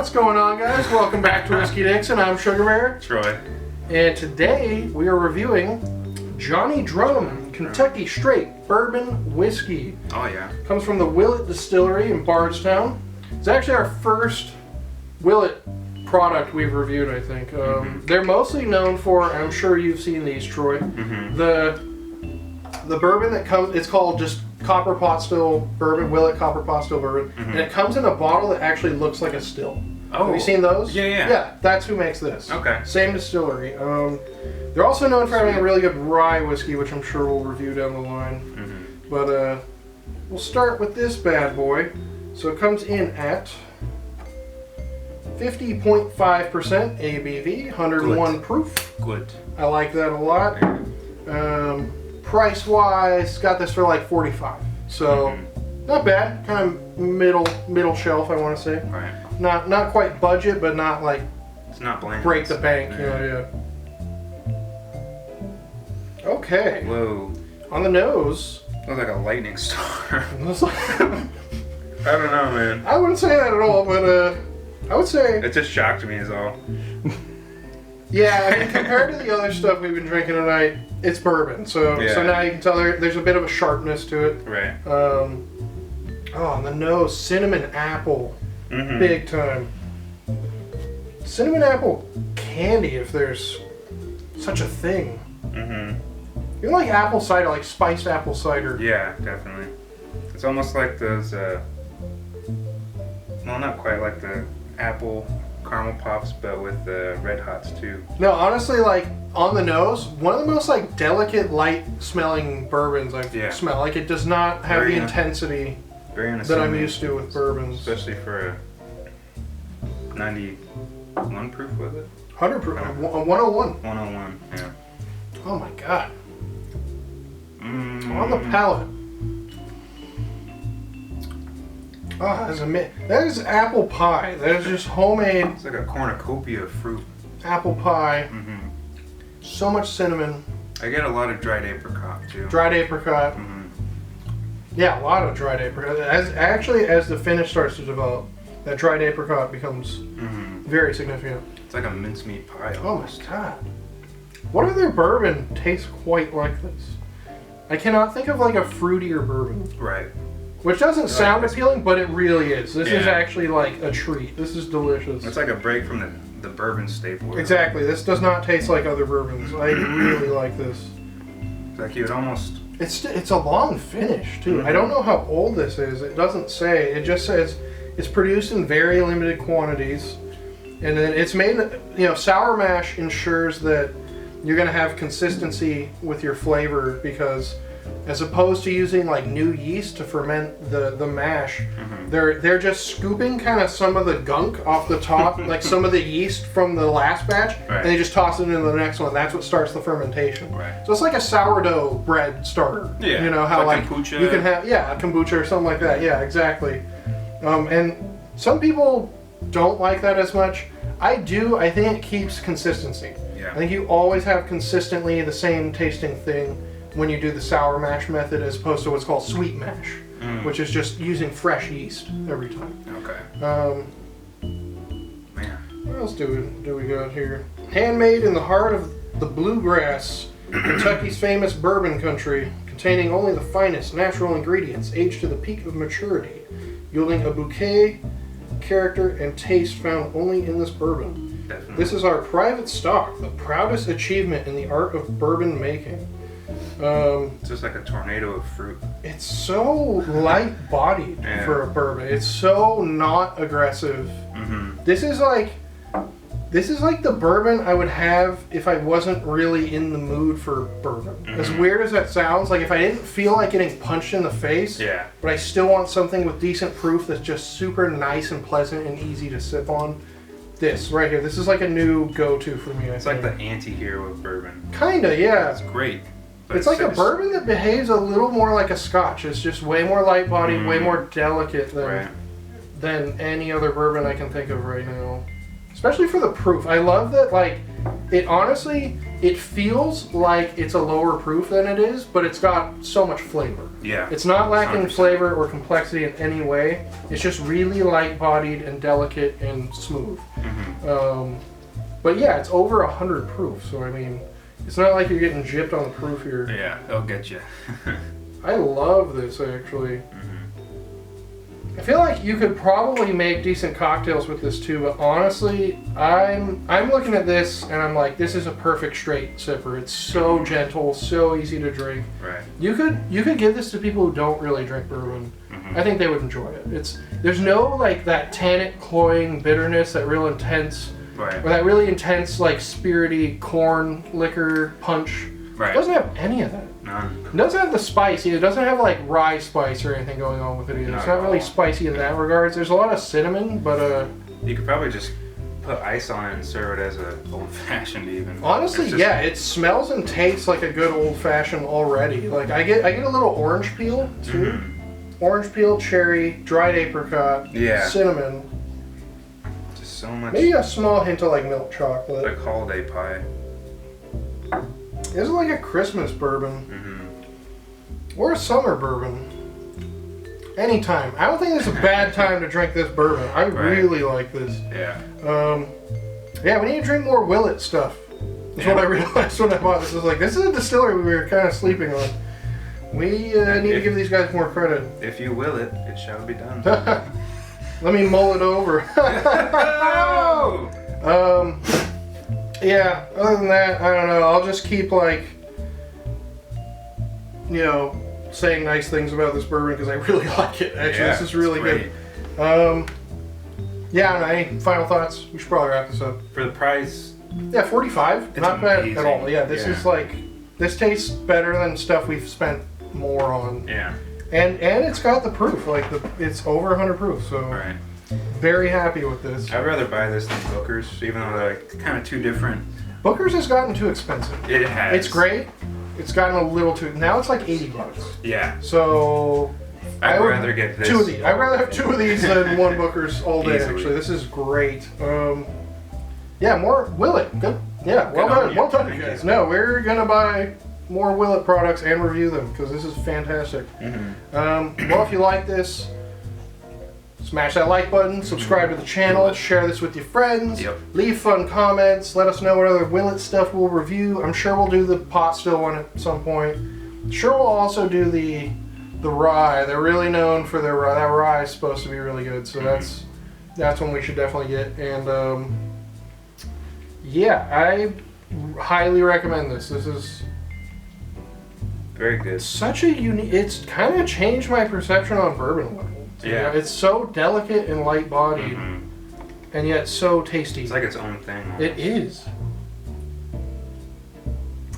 What's going on, guys? Welcome back to Whiskey Dixon. I'm Sugarbear. Troy. And today we are reviewing Johnny Drum Kentucky Straight Bourbon Whiskey. Oh, yeah. Comes from the Willett Distillery in Bardstown. It's actually our first Willett product we've reviewed, I think. They're mostly known for, I'm sure you've seen these, Troy, the bourbon that comes, it's called just copper pot still bourbon, Willett copper pot still bourbon, and it comes in a bottle that actually looks like a still. Oh. Have you seen those? Yeah. Yeah, that's who makes this. Okay. Same distillery. They're also known for having a really good rye whiskey, which I'm sure we'll review down the line. But we'll start with this bad boy. So it comes in at 50.5% ABV, 101 proof. Good. I like that a lot. Price wise, got this for like 45. So not bad. Kind of middle shelf, I want to say. Right. Not quite budget, but not like It's not bland. break the bank. Yeah. Okay. Whoa. On the nose. Looks like a lightning star. Looks like- I don't know, man. I wouldn't say that at all, but I would say. It just shocked me is all. Yeah, I mean, compared to the other stuff we've been drinking tonight, it's bourbon. So now you can tell there's a bit of a sharpness to it. Right. On the nose, cinnamon apple, big time. Cinnamon apple candy, if there's such a thing. You like apple cider, like spiced apple cider. Yeah, definitely. It's almost like those, well, not quite like the apple caramel pops, but with the red hots too. No, honestly, like on the nose, one of the most like delicate, light smelling bourbons I've smelled. Like it does not have the intensity that I'm used to with bourbons. Especially for a 91 proof, was it? 100 proof, 101. 101, yeah. Oh my god. On the palate. Oh, that is apple pie. That is just homemade. It's like a cornucopia of fruit. Apple pie. So much cinnamon. I get a lot of dried apricot too. Dried apricot. Yeah, a lot of dried apricot. As the finish starts to develop, that dried apricot becomes very significant. It's like a mincemeat pie almost. Oh my god. What other bourbon tastes quite like this? I cannot think of like a fruitier bourbon. Right. Which doesn't sound appealing, but it really is. This is actually like a treat. This is delicious. It's like a break from the bourbon staple. Exactly. This does not taste like other bourbons. I really like this. It's like you would almost... It's a long finish, too. I don't know how old this is. It doesn't say. It just says it's produced in very limited quantities. And then it's made, sour mash ensures that you're going to have consistency with your flavor because as opposed to using like new yeast to ferment the mash, they're just scooping kind of some of the gunk off the top, like some of the yeast from the last batch, and they just toss it into the next one. That's what starts the fermentation. So it's like a sourdough bread starter. Yeah. You know how like kombucha. you can have a kombucha or something like that. Yeah, exactly. And some people don't like that as much. I do. I think it keeps consistency. I think you always have consistently the same tasting thing when you do the sour mash method as opposed to what's called sweet mash, which is just using fresh yeast every time. Okay. Man. What else do we got here? Handmade in the heart of the bluegrass, Kentucky's famous bourbon country, containing only the finest natural ingredients, aged to the peak of maturity, yielding a bouquet, character, and taste found only in this bourbon. Definitely. This is our private stock, the proudest achievement in the art of bourbon making. It's just like a tornado of fruit. It's so light-bodied for a bourbon. It's so not aggressive. This is like the bourbon I would have if I wasn't really in the mood for bourbon. As weird as that sounds, like if I didn't feel like getting punched in the face, but I still want something with decent proof that's just super nice and pleasant and easy to sip on. This right here, this is like a new go-to for me. It's like the anti-hero of bourbon. Kinda, yeah. It's great. It's like a bourbon that behaves a little more like a scotch. It's just way more light-bodied, way more delicate than any other bourbon I can think of right now. Especially for the proof. I love that, like, it honestly, it feels like it's a lower proof than it is, but it's got so much flavor. Yeah. It's not lacking 100%. flavor or complexity in any way. It's just really light-bodied and delicate and smooth. But yeah, it's over 100 proof, so I mean, it's not like you're getting gypped on the proof here. Yeah, they'll get you. I love this, actually. I feel like you could probably make decent cocktails with this too, but honestly, I'm looking at this and I'm like, this is a perfect straight sipper. It's so gentle, so easy to drink. Right. You could give this to people who don't really drink bourbon. I think they would enjoy it. There's no like that tannic, cloying bitterness, that real intense, Right. or that really intense like spirity corn liquor punch. Right. It doesn't have any of that. None. It doesn't have the spice either. It doesn't have like rye spice or anything going on with it either. It's not really spicy in that regards. There's a lot of cinnamon, but You could probably just put ice on it and serve it as a old fashioned even. honestly, yeah, it smells and tastes like a good old fashioned already. Like I get a little orange peel too. Orange peel, cherry, dried apricot, Yeah. cinnamon. Just so much. Maybe a small hint of like milk chocolate. Like holiday pie. This is like a Christmas bourbon. Or a summer bourbon. Anytime. I don't think it's a bad time to drink this bourbon. I really like this. Yeah. Yeah, we need to drink more Willett stuff. That's what I realized when I bought this. I was like, this is a distillery we were kind of sleeping on. We need to give these guys more credit. If you will it, it shall be done. Let me mull it over. Yeah, other than that, I don't know. I'll just keep like, you know, saying nice things about this bourbon because I really like it. Actually, this is really good. Yeah, I don't know, any final thoughts? We should probably wrap this up. For the price, Yeah, 45. It's Not bad amazing. at all. Yeah, this is like, this tastes better than stuff we've spent more on. yeah. And it's got the proof. Like, it's over 100 proof. So, Right. very happy with this. I'd rather buy this than Booker's, even though they're like kind of two different. Booker's has gotten too expensive. It has. It's great. It's gotten a little too. Now it's like $80. Yeah. So I'd would- rather get this. two of these. I'd rather have two of these than one Booker's all day. Easily. Actually, this is great. Yeah, more Willett. Good. Yeah, well Good on done. you. Well done, you Thank guys. you. No, we're gonna buy more Willett products and review them because this is fantastic. Well, if you like this, smash that like button, subscribe to the channel, share this with your friends, Yep. leave fun comments, let us know what other Willett stuff we'll review. I'm sure we'll do the pot still one at some point. Sure, we'll also do the rye. They're really known for their rye. That rye is supposed to be really good, so that's one we should definitely get. And yeah, I highly recommend this. This is Very good. such a unique. It's kind of changed my perception on bourbon a little. Yeah. It's so delicate and light bodied, and yet so tasty. It's like its own thing. It is.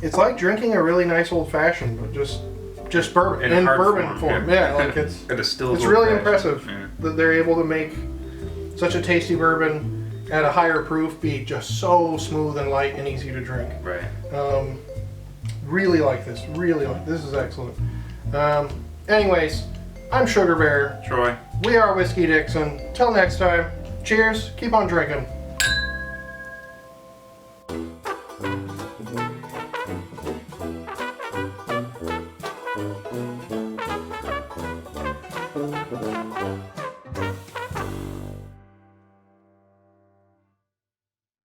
It's like drinking a really nice old fashioned, but just bourbon in hard bourbon form. Yeah, like it's a distilled it's really old-fashioned. impressive Yeah. that they're able to make such a tasty bourbon at a higher proof be just so smooth and light and easy to drink. Right. Really like this. Really like this. Is excellent. Anyways, I'm Sugar Bear. Troy. We are Whiskey Dixon. Till next time, cheers. Keep on drinking.